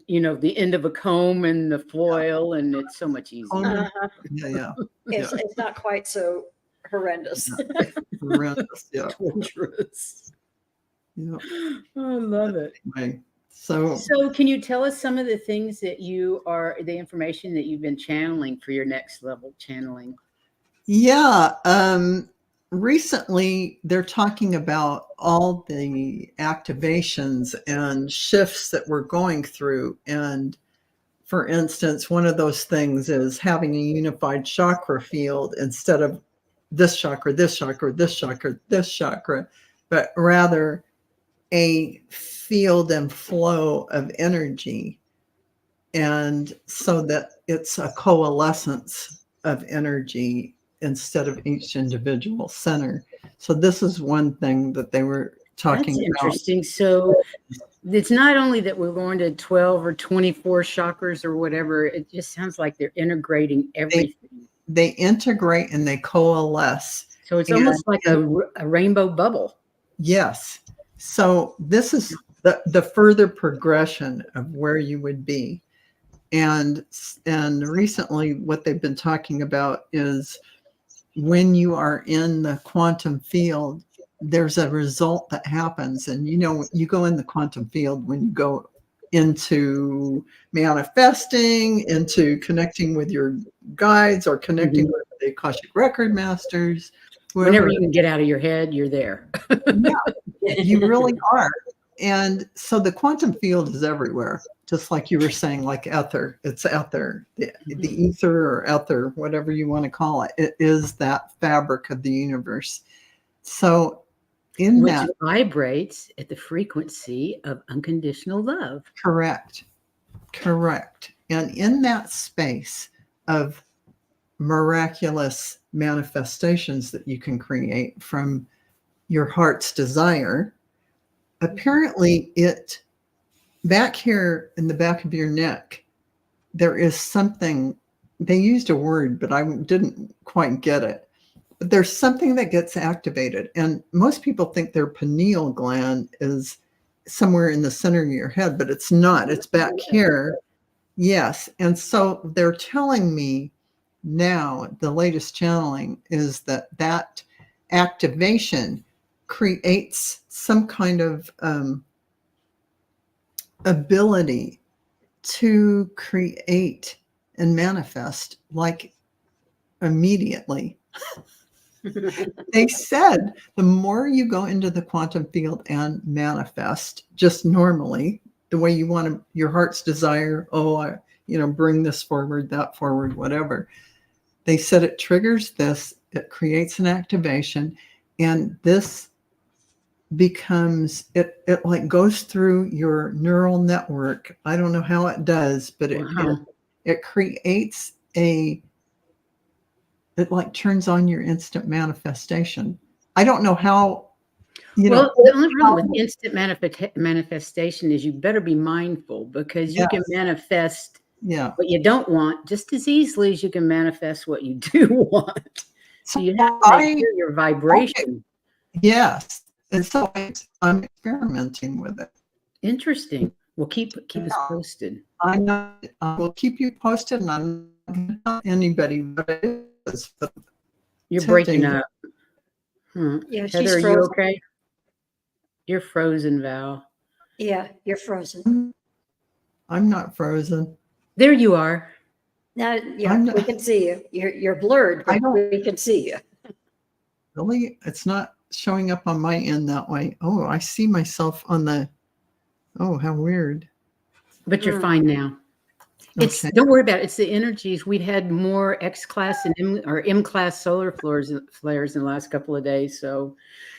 the end of a comb and the foil, and it's so much easier. It's not quite so horrendous. Horrendous, yeah. Torturous. Yeah. I love it. Anyway, so can you tell us some of the things that the information that you've been channeling for your next level channeling? Yeah. Recently, they're talking about all the activations and shifts that we're going through. And for instance, one of those things is having a unified chakra field instead of this chakra, this chakra, this chakra, this chakra, but rather a field and flow of energy. And so that it's a coalescence of energy instead of each individual center. So this is one thing that they were talking about. Interesting. So it's not only that we're going to 12 or 24 chakras or whatever. It just sounds like they're integrating everything. They integrate and they coalesce. So it's almost like a rainbow bubble. Yes. So this is the further progression of where you would be. And recently what they've been talking about is when you are in the quantum field, there's a result that happens. And you go in the quantum field when you go into manifesting, into connecting with your guides or connecting with the Akashic Record Masters. Whenever you can get out of your head, you're there. Yeah, you really are. And so the quantum field is everywhere, just like you were saying, like ether. It's out there. The ether or ether, whatever you want to call it, it is that fabric of the universe. So in Which that, vibrates at the frequency of unconditional love. correct. And in that space of miraculous manifestations that you can create from your heart's desire, apparently it back here in the back of your neck, there is something, they used a word, but I didn't quite get it. But there's something that gets activated. And most people think their pineal gland is somewhere in the center of your head, but it's not. It's back here. Yes. And so they're telling me now, the latest channeling is that activation creates some kind of ability to create and manifest like immediately. They said the more you go into the quantum field and manifest just normally, the way you want to, your heart's desire, bring this forward, that forward, whatever. They said it triggers this, it creates an activation, and this becomes, it like goes through your neural network. I don't know how it does, but it creates it like turns on your instant manifestation. I don't know how, the only problem with instant manifestation is you better be mindful, because you can manifest what you don't want just as easily as you can manifest what you do want. So you have to make sure your vibration. Yes. And so I'm experimenting with it. Interesting. Well, keep us posted. I will keep you posted, and I'm not going to tell anybody what it is. You're breaking up. Yeah, Heather, are you okay? You're frozen, Val. Yeah, you're frozen. I'm not frozen. There you are. Now, we can see you. You're blurred, but we can see you. Really? It's not showing up on my end that way. Oh, I see myself on the, how weird. But you're fine now. Don't worry about it. It's the energies. We've had more X-class and M-class solar flares in the last couple of days. So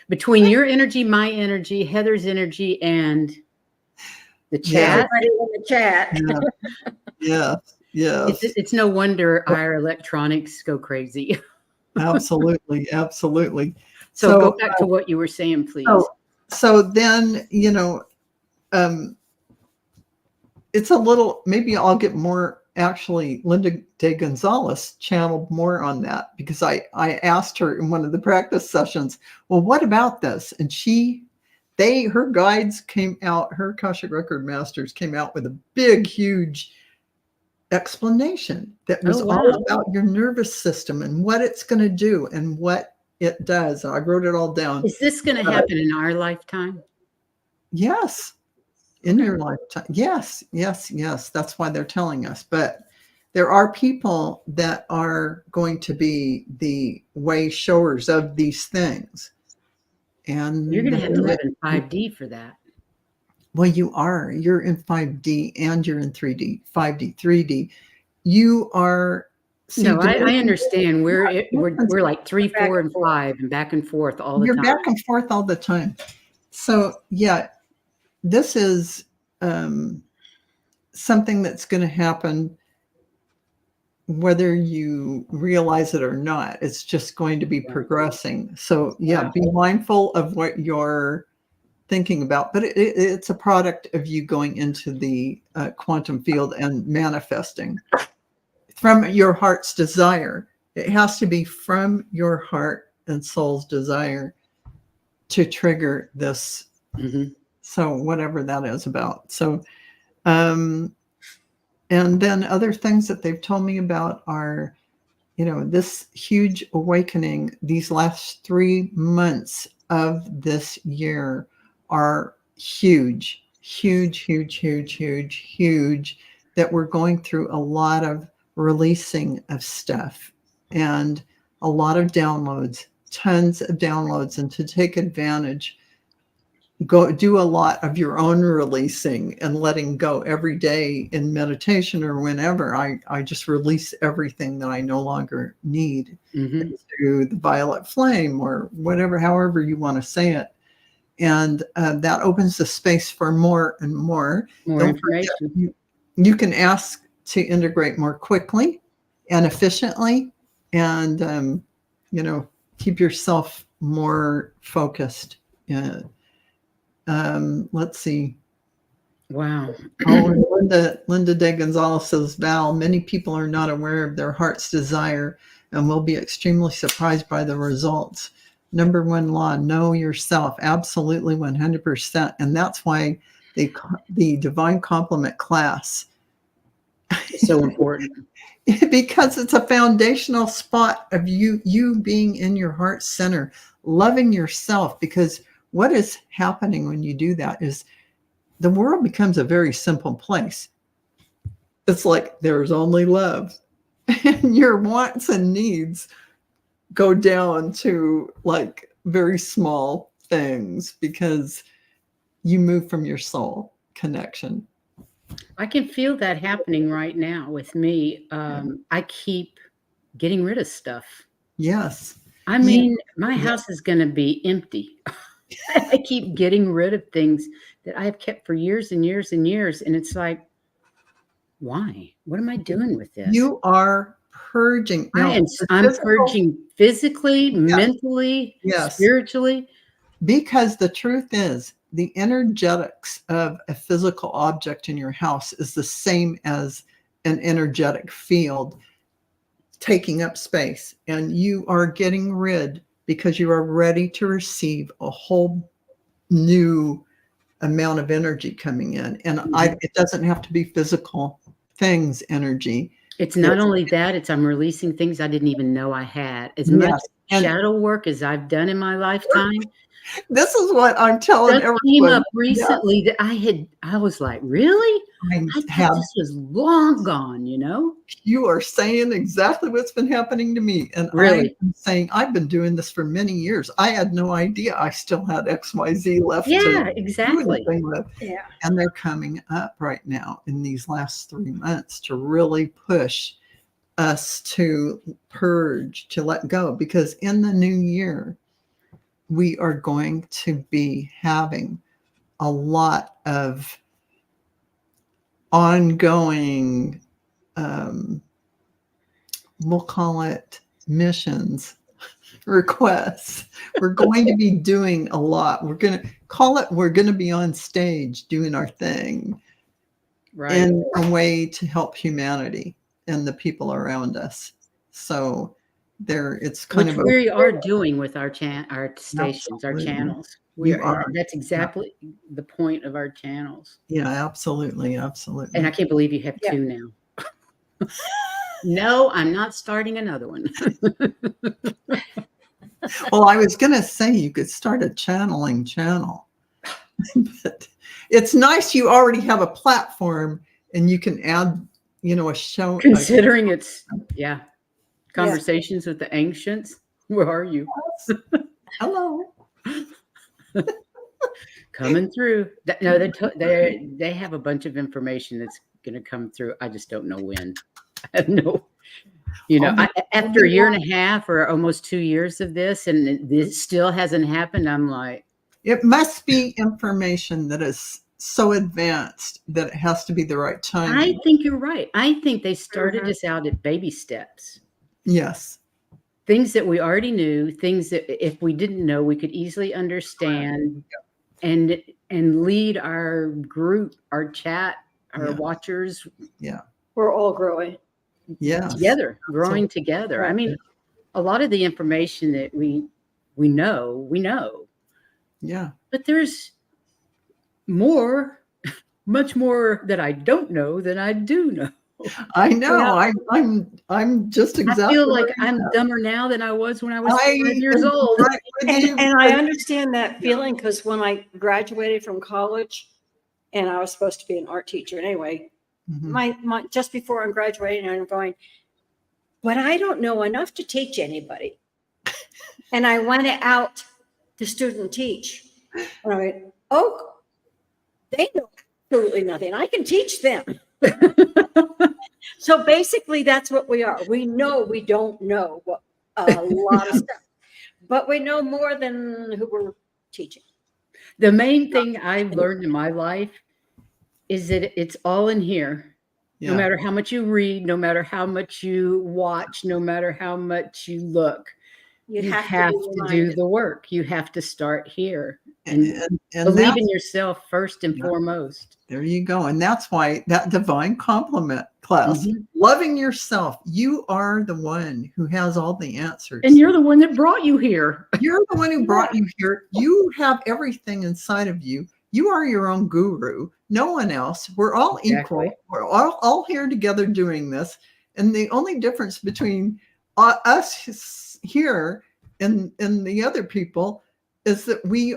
between your energy, my energy, Heather's energy, and the chat. Everybody in the chat. Yeah. It's no wonder our electronics go crazy. Absolutely. So go back to what you were saying, please. So then, it's a little, maybe I'll get more, actually, Linda De Gonzalez channeled more on that, because I asked her in one of the practice sessions, well, what about this? And her guides came out, her Akashic Record Masters came out with a big, huge explanation that was all about your nervous system and what it's going to do and what it does. I wrote it all down. Is this going to happen in our lifetime? Yes. In your lifetime. Yes. That's why they're telling us. But there are people that are going to be the way showers of these things. And you're going to have to live in 5D for that. Well, you are. You're in 5D and you're in 3D, 5D, 3D. You are. No, I understand. We're like 3, 4, and 5, and back and forth all the time. You're back and forth all the time. So yeah, this is something that's going to happen whether you realize it or not. It's just going to be progressing. So yeah, be mindful of what you're thinking about, but it's a product of you going into the quantum field and manifesting from your heart's desire. It has to be from your heart and soul's desire to trigger this. Mm-hmm. So whatever that is about. So, and then other things that they've told me about are, this huge awakening, these last 3 months of this year are huge, that we're going through a lot of releasing of stuff and a lot of downloads tons of downloads and to take advantage. Go do a lot of your own releasing and letting go every day in meditation or whenever. I just release everything that I no longer need through the violet flame or whatever, however you want to say it. And that opens the space for more and more. More information. You can ask to integrate more quickly and efficiently, and keep yourself more focused. Let's see. Wow. Linda De Gonzalez says, Val, many people are not aware of their heart's desire and will be extremely surprised by the results. Number one law, know yourself. Absolutely, 100%. And that's why the Divine Complement class is so important. Because it's a foundational spot of you being in your heart center, loving yourself. Because what is happening when you do that is the world becomes a very simple place. It's like there's only love, and your wants and needs go down to like very small things because you move from your soul connection. I can feel that happening right now with me. I keep getting rid of stuff. Yes. I mean, my house is going to be empty. I keep getting rid of things that I have kept for years and years and years. And it's like, why? What am I doing with this? You are purging. I'm purging physically, mentally, spiritually. Because the truth is, the energetics of a physical object in your house is the same as an energetic field taking up space. And you are getting rid because you are ready to receive a whole new amount of energy coming in. And it doesn't have to be physical things energy. It's not only that, it's I'm releasing things I didn't even know I had. As much shadow work as I've done in my lifetime. This is what I'm telling everyone. That came up recently that I was like, really? I thought this was long gone, You are saying exactly what's been happening to me. And really? I'm saying I've been doing this for many years. I had no idea I still had XYZ left. Yeah, exactly. With. Yeah. And they're coming up right now in these last 3 months to really push us to purge, to let go. Because in the new year, we are going to be having a lot of ongoing, we'll call it missions, requests. We're going to be doing a lot. We're going to be on stage doing our thing in a way to help humanity and the people around us. So it's kind of we are doing with our stations, our channels. That's exactly the point of our channels. Yeah, absolutely. And I can't believe you have 2 now. No, I'm not starting another one. Well, I was going to say you could start a channeling channel, but it's nice you already have a platform and you can add, a show. Considering Conversations with the Ancients. Where are you? Hello. Coming through. No, they have a bunch of information that's going to come through. I just don't know when. I have no, after a year and a half or almost 2 years of this, and this still hasn't happened, I'm like. It must be information that is so advanced that it has to be the right time. I think you're right. I think they started us out at baby steps. Yes. Things that we already knew, things that if we didn't know, we could easily understand and lead our group, our chat, our watchers. Yeah. We're all growing. Yeah. Together, growing together. I mean, a lot of the information that we know. Yeah. But there's much more that I don't know than I do know. I know. Yeah. I'm just exactly. I feel like I'm dumber now than I was when I was 5 years old. And I understand that feeling because when I graduated from college, and I was supposed to be an art teacher anyway, my just before I'm graduating, I'm going, but I don't know enough to teach anybody. And I went out to student teach. And I went, oh, they know absolutely nothing. I can teach them. So basically, that's what we are. We know we don't know what, a lot of stuff, but we know more than who we're teaching. The main thing I've learned in my life is that it's all in here. Yeah. No matter how much you read, no matter how much you watch, no matter how much you look, you have to do the work. You have to start here and believe in yourself first and foremost. There you go. And that's why that divine compliment class, loving yourself, you are the one who has all the answers. And you're the one that brought you here. You're the one who brought you here. You have everything inside of you. You are your own guru. No one else. We're all equal. We're all here together doing this. And the only difference between us here and the other people is that we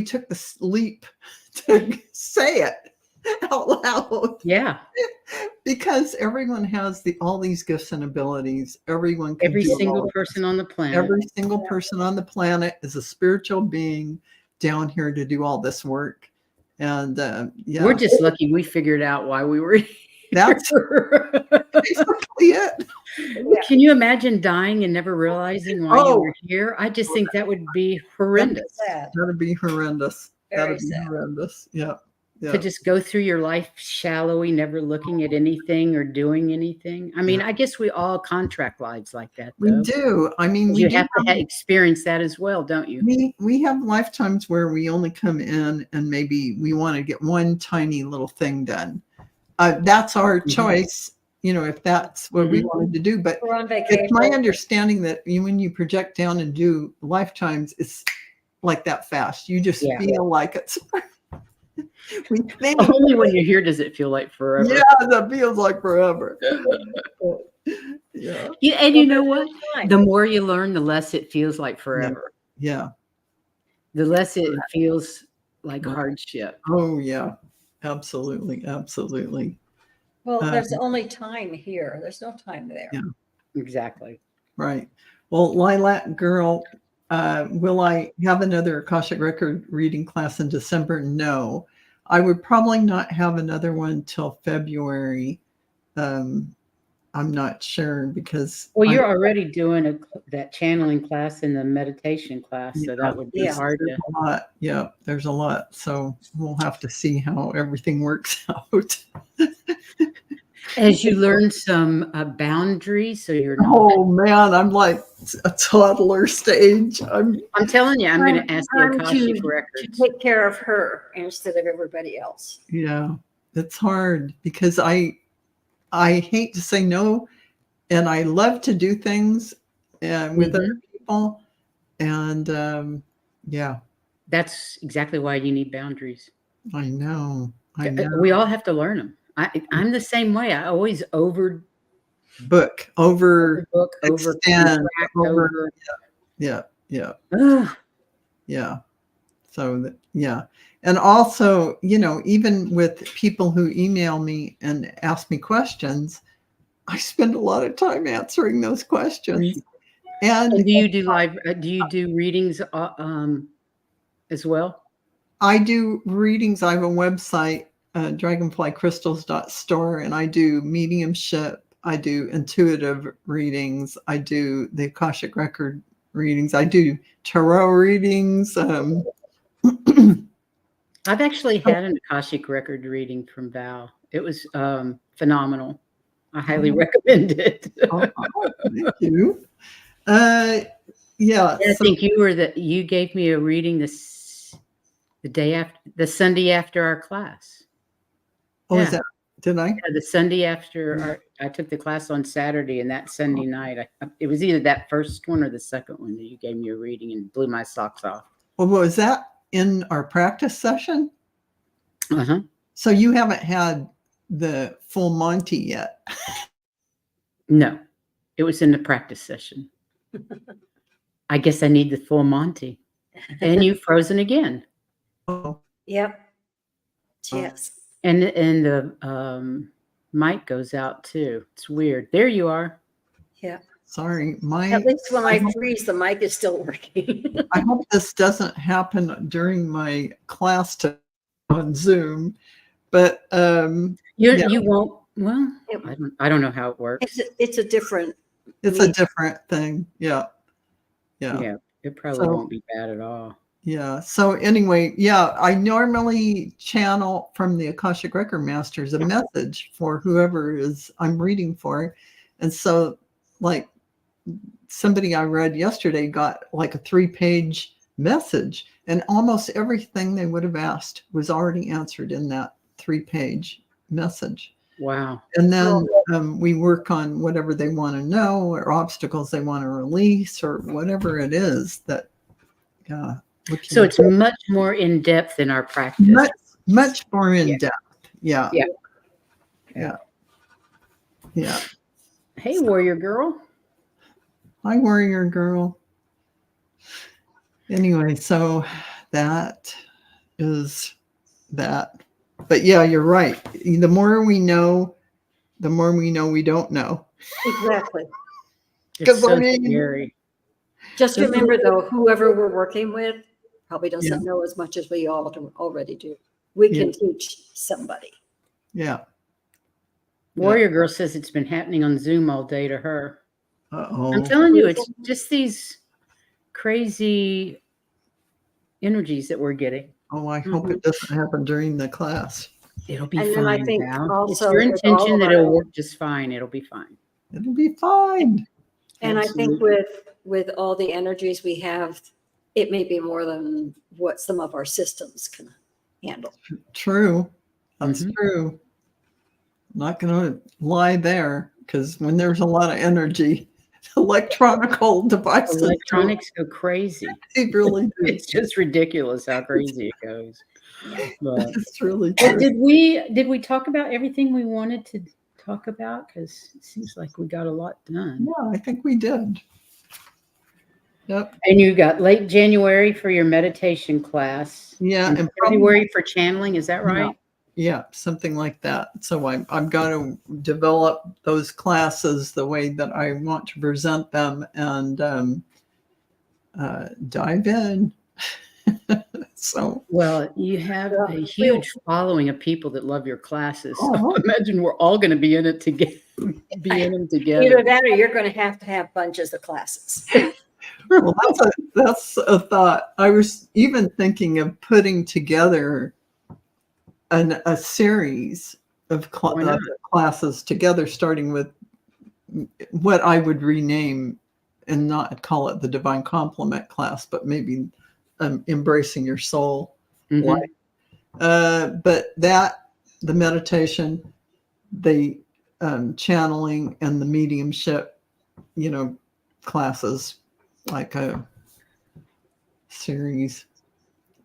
took the leap to say it out loud. Yeah. Because everyone has all these gifts and abilities. Every single person on the planet. Every single person on the planet is a spiritual being down here to do all this work. And we're just lucky we figured out why we were here. That's basically it. Can you imagine dying and never realizing why you were here? I just think that would be horrendous. That'd be horrendous. Very That'd be sad. horrendous. Yeah. To just go through your life shallowly, never looking at anything or doing anything. I mean, I guess we all contract lives like that. We do. I mean, you have to experience that as well, don't you? We have lifetimes where we only come in and maybe we want to get one tiny little thing done. That's our choice, if that's what we wanted to do. But we're on vacation. It's my understanding that when you project down and do lifetimes, it's like that fast. You just feel like it's. Only when you're here does it feel like forever. Yeah, that feels like forever. Yeah, and you know what? The more you learn, the less it feels like forever. Yeah. The less it feels like hardship. Oh, yeah. Absolutely. Absolutely. Well, there's only time here. There's no time there. Yeah. Exactly. Right. Well, Lilac Girl, will I have another Akashic Record reading class in December? No. I would probably not have another one till February. I'm not sure because. Well, you're already doing that channeling class and the meditation class, so that would be hard. There's a lot. Yeah, there's a lot. So we'll have to see how everything works out. As you learn some boundaries, so you're not. Oh man, I'm like a toddler stage. I'm telling you, I'm going to ask the Akashic Records to take care of her instead of everybody else. Yeah, it's hard because I hate to say no, and I love to do things with other people, and that's exactly why you need boundaries. I know. We all have to learn them. I'm the same way. I always overbook. Yeah. So and also, even with people who email me and ask me questions, I spend a lot of time answering those questions. And do you do live? Do you do readings as well? I do readings. I have a website. Dragonflycrystals.store, and I do mediumship, I do intuitive readings, I do the Akashic Record readings, I do tarot readings. I've actually had an Akashic Record reading from Val. It was phenomenal. I highly recommend it. Thank you. I think you gave me a reading the Sunday after our class. Oh, is that? Did I? Yeah, the Sunday after I took the class on Saturday, and that Sunday night, it was either that first one or the second one that you gave me a reading and blew my socks off. Well, was that in our practice session? Uh-huh. So you haven't had the full Monty yet? No, it was in the practice session. I guess I need the full Monty. And you've frozen again. Oh. Yep. Yes. And the mic goes out too. It's weird. There you are. Yeah. Sorry. At least when I freeze, the mic is still working. I hope this doesn't happen during my class on Zoom, but you won't. Well, I don't know how it works. It's a different. It's a different thing. Yeah. It probably won't be bad at all. Yeah. So anyway, I normally channel from the Akashic Record Masters a message for whoever I'm reading for. And so like somebody I read yesterday got like a 3-page message, and almost everything they would have asked was already answered in that 3-page message. Wow. And then we work on whatever they want to know or obstacles they want to release or whatever it is that, so it's much more in depth in our practice. Much more in depth. Yeah. Hey, warrior girl. Hi, warrior girl. Anyway, so that is that. But yeah, you're right. The more we know we don't know. Exactly. It's so scary. Just remember, though, whoever we're working with probably doesn't know as much as we all already do. We can teach somebody. Yeah. Warrior girl says it's been happening on Zoom all day to her. Uh-oh. I'm telling you, it's just these crazy energies that we're getting. Oh, I hope it doesn't happen during the class. It'll be and fine. I think also it's your intention that it'll work just fine. It'll be fine. It'll be fine. And absolutely. I think with all the energies we have, it may be more than what some of our systems can handle. True. That's true. I'm not going to lie there, because when there's a lot of energy, electronical devices. Electronics go crazy. They really do. It's just ridiculous how crazy it goes. But, it's really true. Did we talk about everything we wanted to talk about? Because it seems like we got a lot done. Yeah, I think we did. Yep. And you got late January for your meditation class. Yeah. And February for channeling. Is that right? Yeah, something like that. So I've got to develop those classes the way that I want to present them and dive in. So well, you have a huge following of people that love your classes. So imagine we're all going to be in it together. Either that, or you're going to have bunches of classes. Well, that's a thought. I was even thinking of putting together a series of classes together, starting with what I would rename and not call it the Divine Complement class, but maybe embracing your soul. Life. But the meditation, the channeling, and the mediumship, classes, like a series.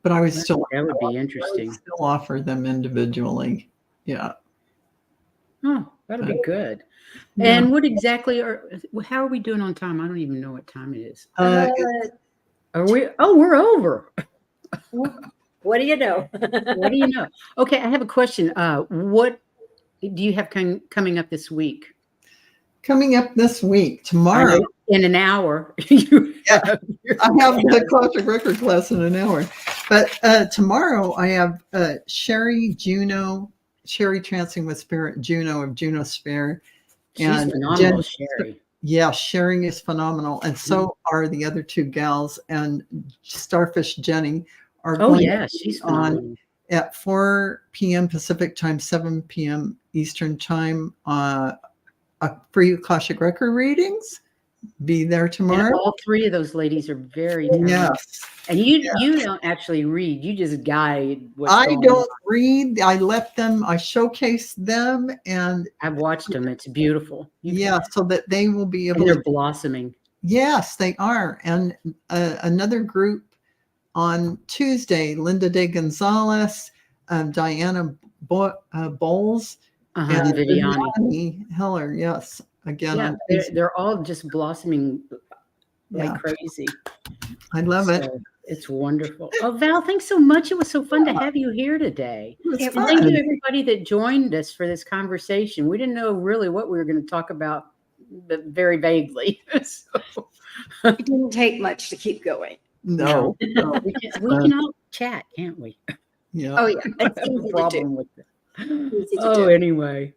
But I would still be interesting. Still offer them individually. Yeah. Oh, that'll be good. Yeah. And what exactly how are we doing on time? I don't even know what time it is. Are we? Oh, we're over. What do you know? What do you know? Okay, I have a question. What do you have coming up this week? Coming up this week, tomorrow. In an hour. I have the Akashic Record class in an hour. But tomorrow I have Sherry Trancing with Spirit Juno of Juno Sphere. She's phenomenal, Sherry. Yeah, Sherry is phenomenal. And so are the other two gals. And Starfish Jenny are going she's on at 4 p.m. Pacific time, 7 p.m. Eastern time, free Akashic Record readings. Be there tomorrow. And all three of those ladies are very talented. Yes. And you don't actually read. You just guide what's I going don't on. read. I showcase them, and I've watched them. It's beautiful. So that they will be able they're blossoming. Yes, they are. And another group on Tuesday, Linda De Gonzalez, Diana Bowles, and Viviani Heller. Yes. Again, they're all just blossoming like crazy. I love it. It's wonderful. Oh, Val, thanks so much. It was so fun to have you here today. And thank you, everybody that joined us for this conversation. We didn't know really what we were going to talk about but very vaguely. So It didn't take much to keep going. No. we can all chat, can't we? Yeah. Oh, yeah. I It's have a easy to problem do. with that. Easy to Oh, do. anyway.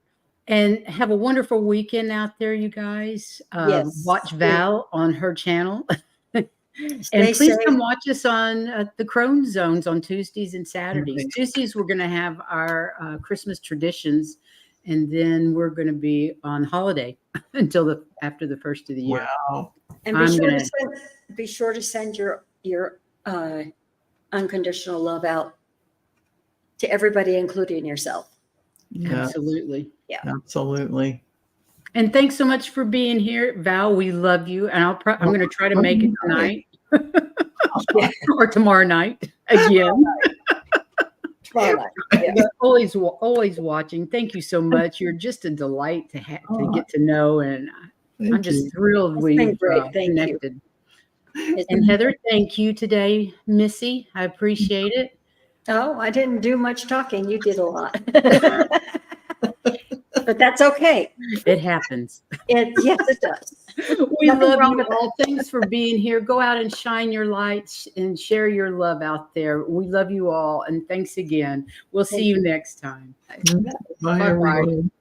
And have a wonderful weekend out there, you guys. Yes. Watch Val on her channel. And Stay please safe. come watch us on the Crone Zones on Tuesdays and Saturdays. Right. Tuesdays, we're going to have our Christmas traditions, and then we're going to be on holiday until after the first of the year. Wow. And be sure to send your unconditional love out to everybody, including yourself. Yeah, Absolutely. absolutely. And thanks so much for being here, Val. We love you, and I'm going to try to make it tonight or tomorrow night again. Yeah. Always watching. Thank you so much. You're just a delight to get to know, and I'm Thank just you. thrilled It's we've been great. Thank you. connected. And Heather, thank you today, Missy. I appreciate it. Oh, I didn't do much talking. You did a lot. But that's okay. It happens. Yes, it does. We Nothing love wrong you with that. all. Thanks for being here. Go out and shine your lights and share your love out there. We love you all. And thanks again. We'll see you next time. Bye, everyone.